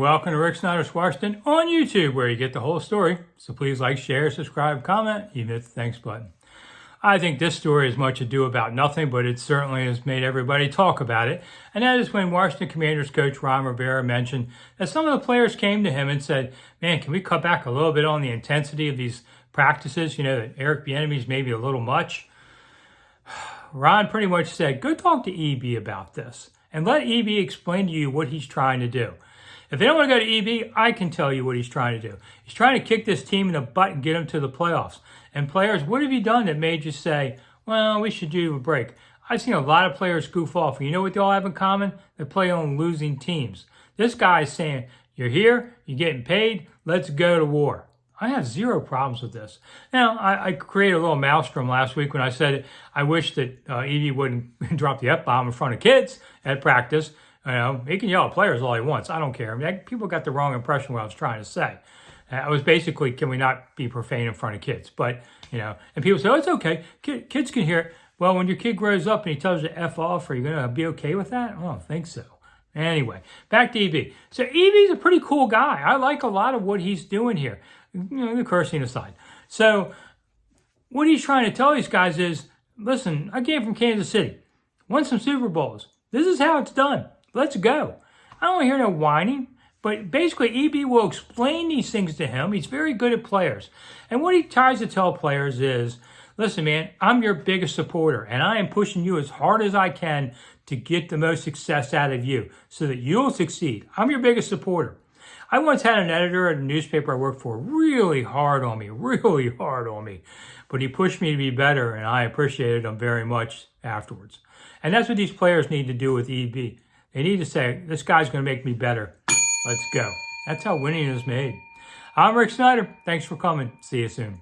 Welcome to Rick Snider's Washington on YouTube, where you get the whole story. So please like, share, subscribe, comment, even hit the thanks button. I think this story is much ado about nothing, but it certainly has made everybody talk about it. And that is when Washington Commanders coach Ron Rivera mentioned that some of the players came to him and said, man, can we cut back a little bit on the intensity of these practices? You know, that Eric Bieniemy is maybe a little much. Ron pretty much said, go talk to EB about this and let EB explain to you what he's trying to do. If they don't want to go to EB, I can tell you what he's trying to do. He's trying to kick this team in the butt and get them to the playoffs. And players, what have you done that made you say, well, we should do a break? I've seen a lot of players goof off. And you know what they all have in common? They play on losing teams. This guy's saying, you're here, you're getting paid, let's go to war. I have zero problems with this. Now, I created a little maelstrom last week when I said I wish that EB wouldn't drop the F-bomb in front of kids at practice. You know, he can yell at players all he wants. I don't care. I mean, people got the wrong impression of what I was trying to say. I was basically, can we not be profane in front of kids? But, you know, and people say, oh, it's okay. Kids can hear it. Well, when your kid grows up and he tells you to F off, are you going to be okay with that? I don't think so. Anyway, back to EB. So EB's a pretty cool guy. I like a lot of what he's doing here. You know, the cursing aside. So what he's trying to tell these guys is, listen, I came from Kansas City. Won some Super Bowls. This is how it's done. Let's go. I don't want to hear no whining, but basically EB will explain these things to him. He's very good at players. And what he tries to tell players is, listen, man, I'm your biggest supporter, and I am pushing you as hard as I can to get the most success out of you so that you'll succeed. I'm your biggest supporter. I once had an editor at a newspaper I worked for really hard on me, but he pushed me to be better, and I appreciated him very much afterwards. And that's what these players need to do with EB. They need to say, this guy's going to make me better. Let's go. That's how winning is made. I'm Rick Snider. Thanks for coming. See you soon.